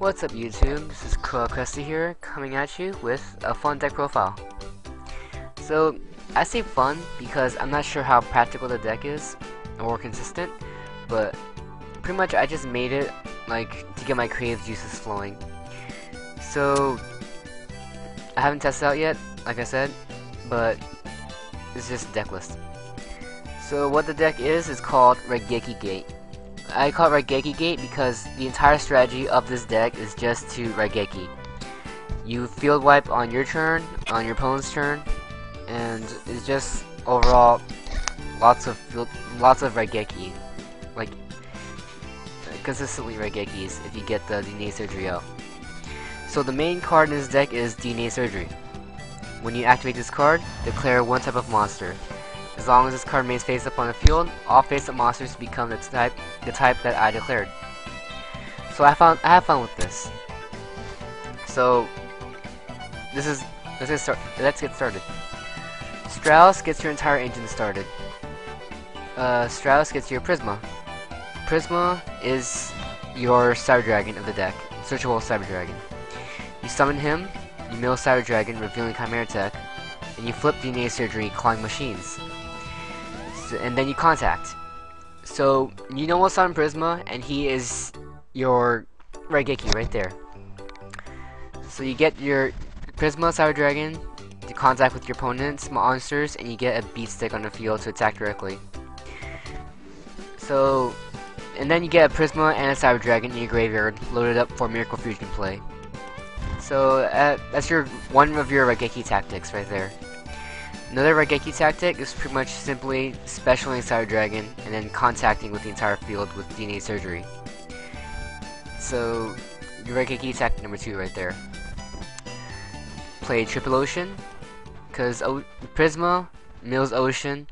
What's up YouTube, this is Krusty here, coming at you with a fun deck profile. So, I say fun because I'm not sure how practical the deck is, or consistent, but pretty much I just made it, like, to get my creative juices flowing. So, I haven't tested out yet, like I said, but it's just a deck list. So what the deck is called Raigeki Gate. I call it Raigeki Gate because the entire strategy of this deck is just to Raigeki. You field wipe on your turn, on your opponent's turn, and it's just overall lots of Raigeki, like consistently Raigekis if you get the DNA Surgery out. So the main card in this deck is DNA Surgery. When you activate this card, declare one type of monster. As long as this card remains face up on the field, all face-up monsters become the type that I declared. So I have fun with this. So let's get started. Strauss gets your entire engine started. Strauss gets your Prisma. Prisma is your Cyber Dragon of the deck, searchable Cyber Dragon. You summon him, you mill Cyber Dragon, revealing Chimera Tech, and you flip DNA Surgery, clawing machines. And then you contact. So you know what's on Prisma, and he is your Raigeki right there. So you get your Prisma Cyber Dragon to contact with your opponent's monsters, and you get a beat stick on the field to attack directly. So, and then you get a Prisma and a Cyber Dragon in your graveyard loaded up for Miracle Fusion play. So that's one of your Raigeki tactics right there. Another Raigeki tactic is pretty much simply specialing Cyber Dragon and then contacting with the entire field with DNA Surgery. So, your Raigeki tactic number 2 right there. Play Triple Ocean, because Prisma mills Ocean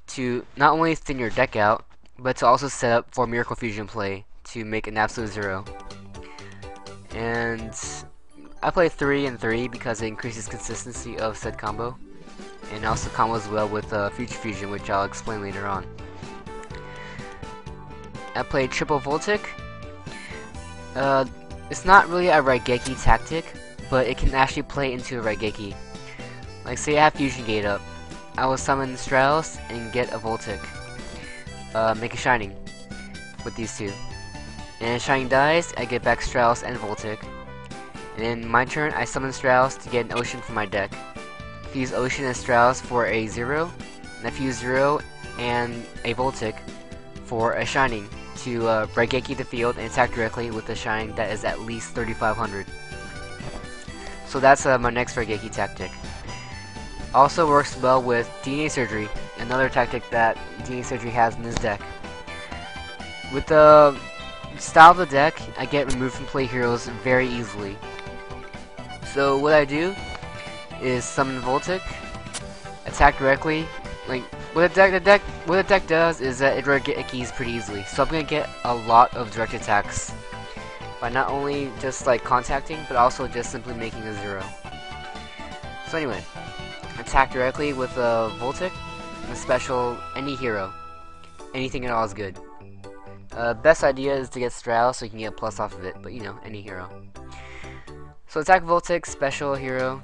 to not only thin your deck out, but to also set up for Miracle Fusion play to make an absolute 0. And I play 3 and 3 because it increases consistency of said combo. And also combos well with Future Fusion, which I'll explain later on. I played Triple Voltic. It's not really a Raigeki tactic, but it can actually play into a Raigeki. Like, say I have Fusion Gate up, I will summon Strauss and get a Voltic. Make a Shining with these two. And Shining dies, I get back Strauss and Voltic. And in my turn, I summon Strauss to get an Ocean from my deck. Use Ocean and Strauss for a 0, and I fuse 0 and a Voltic for a Shining to Raigeki the field and attack directly with a Shining that is at least 3500. So that's my next Raigeki tactic. Also works well with DNA Surgery, another tactic that DNA Surgery has in this deck. With the style of the deck, I get removed from play heroes very easily. So what I do is summon Voltic, attack directly. Like what the deck does is that it Raigekis pretty easily. So I'm gonna get a lot of direct attacks by not only just like contacting, but also just simply making a 0. So anyway, attack directly with a Voltic, a special any hero, anything at all is good. Best idea is to get Strauss so you can get a plus off of it, but you know, any hero. So attack Voltic, special hero.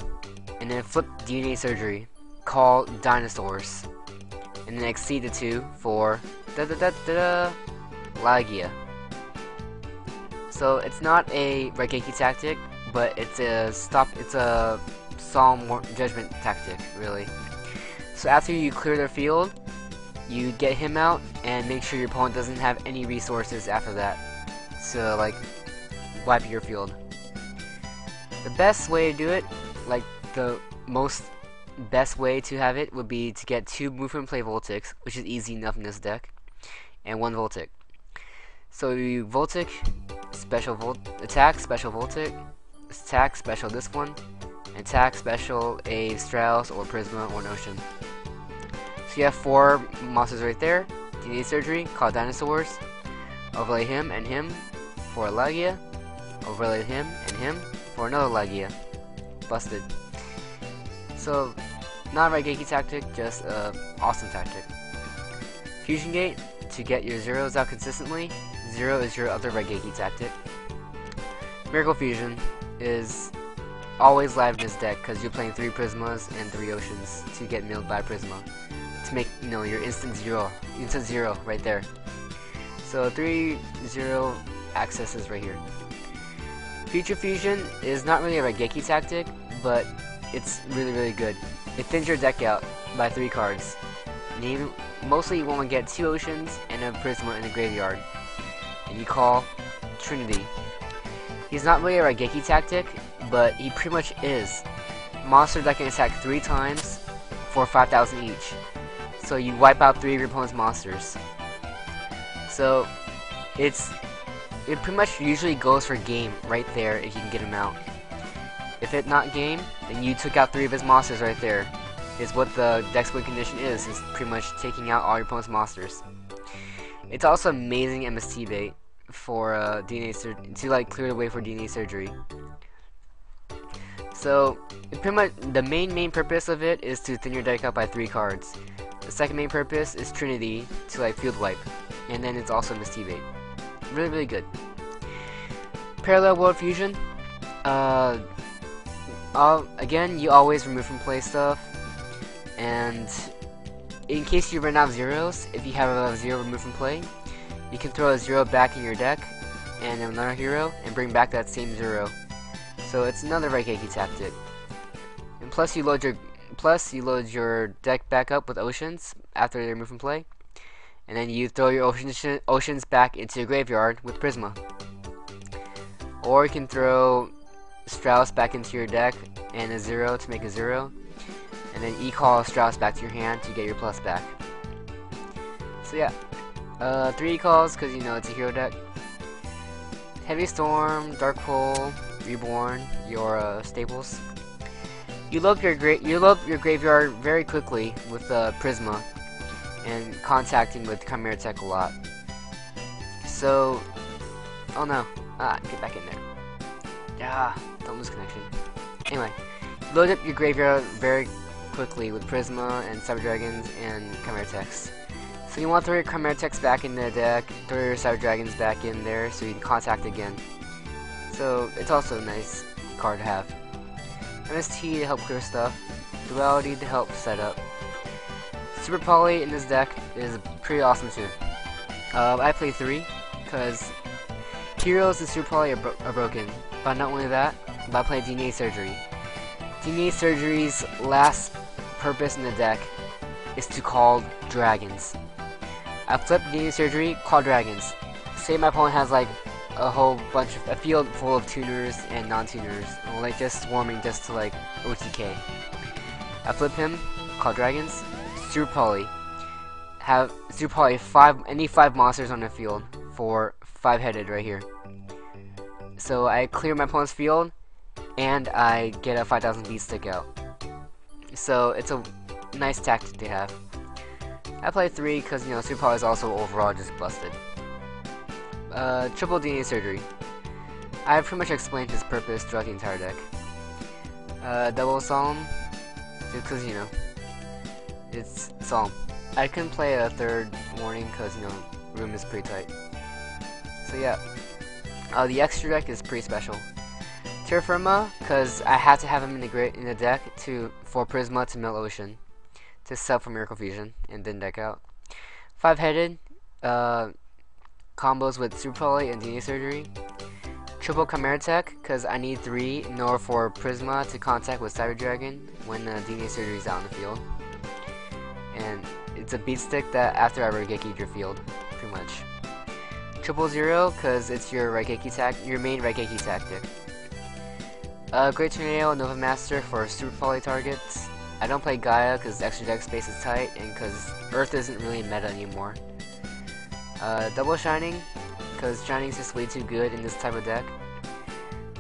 And then flip DNA Surgery, call Dinosaurs, and then exceed the 2 for Lagia. So it's not a Raigeki tactic, but it's a Solemn Judgment tactic, really. So after you clear their field, you get him out and make sure your opponent doesn't have any resources after that. So like wipe your field. The best way to do it, like the most best way to have it would be to get 2 move and play Voltics, which is easy enough in this deck, and 1 Voltic. So you Voltic, special attack, special Voltic, attack, special this one, attack, special a Strauss or Prisma or an Ocean. So you have 4 monsters right there. DNA Surgery, call Dinosaurs, overlay him and him for a Lagia, overlay him and him for another Lagia. Busted. So, not a Raigeki tactic, just a awesome tactic. Fusion Gate, to get your zeros out consistently. 0 is your other Raigeki tactic. Miracle Fusion is always live in this deck because you're playing 3 Prismas and 3 Oceans to get milled by Prisma to make, you know, your instant zero right there. So 3-0 accesses right here. Future Fusion is not really a Raigeki tactic, but it's really good. It thins your deck out by 3 cards. And mostly you want to get 2 Oceans and a Prisma in the graveyard. And you call Trinity. He's not really a Raigeki tactic, but he pretty much is. Monster that can attack 3 times for 5,000 each. So you wipe out 3 of your opponent's monsters. So it pretty much usually goes for game right there if you can get him out. If it's not game, then you took out 3 of his monsters right there. Is what the deck's win condition is pretty much taking out all your opponent's monsters. It's also amazing MST bait for DNA to like clear the way for DNA surgery. So pretty much the main purpose of it is to thin your deck out by 3 cards. The second main purpose is Trinity to like field wipe, and then it's also MST bait. Really good. Parallel World Fusion. Again, you always remove from play stuff, and in case you run out of zeros, if you have a 0 removed from play, you can throw a 0 back in your deck and another hero and bring back that same 0. So it's another Raigeki tactic. And plus you load your deck back up with Oceans after they're removed from play, and then you throw your Oceans back into your graveyard with Prisma. Or you can throw Strauss back into your deck and a 0 to make a 0, and then E-call Strauss back to your hand to get your plus back. So yeah, 3 E-calls because you know it's a hero deck. Heavy Storm, Dark Hole, Reborn, your staples. You load your graveyard very quickly with Prisma and contacting with Chimera Tech a lot. So, oh no, get back in there. Don't lose connection. Anyway, load up your graveyard very quickly with Prisma and Cyber Dragons and Chimera Techs. So you want to throw your Chimera Techs back in the deck, throw your Cyber Dragons back in there so you can contact again. So it's also a nice card to have. MST to help clear stuff, Duality to help set up. Super Poly in this deck is pretty awesome too. I play 3 because heroes and Super Poly are broken, but not only that, but I play DNA Surgery. DNA Surgery's last purpose in the deck is to call dragons. I flip DNA Surgery, call dragons. Say my opponent has like a field full of tuners and non-tuners, or like just swarming just to like OTK. I flip him, call dragons, Super Poly. Have Super Poly any 5 monsters on the field for 5-headed right here. So I clear my opponent's field, and I get a 5,000 beat stick out. So it's a nice tactic to have. I play 3 because, you know, Super Poly is also overall just busted. Triple DNA Surgery. I've pretty much explained his purpose throughout the entire deck. Double Solemn, just because, you know, it's Solemn. I couldn't play a 3rd Warning because, you know, room is pretty tight. So yeah, the extra deck is pretty special. Terra Firma, because I had to have him in the deck for Prisma to mill Ocean, to sell for Miracle Fusion, and then deck out. 5-headed, combos with Super Poly and DNA Surgery. Triple Chimera Tech, because I need 3 in order for Prisma to contact with Cyber Dragon when DNA Surgery is out in the field. And it's a beat stick that after I Raigeki your field, pretty much. 000, because it's your main Raigeki tactic. Great Tornado, Nova Master for Super Poly targets. I don't play Gaia because extra deck space is tight and because Earth isn't really meta anymore. Double Shining, because Shining is just way too good in this type of deck.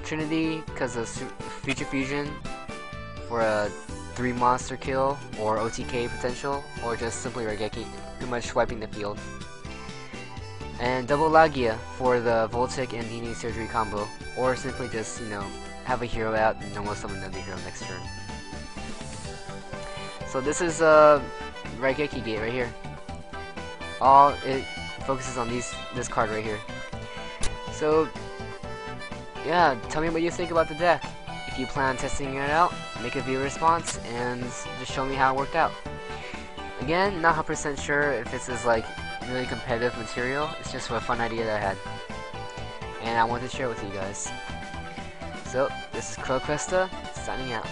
Trinity, because of Future Fusion for a 3 monster kill or OTK potential, or just simply Raigeki, pretty much wiping the field. And Double Lagia for the Voltic and DNA Surgery combo, or simply just, you know, have a hero out and almost summon another hero next turn. So this is Raigeki Gate right here. It focuses on this card right here. So yeah, tell me what you think about the deck. If you plan on testing it out, make a viewer response and just show me how it worked out. Again, not 100% sure if this is like really competitive material. It's just for a fun idea that I had, and I wanted to share with you guys. So, this is Crowcresta, signing out.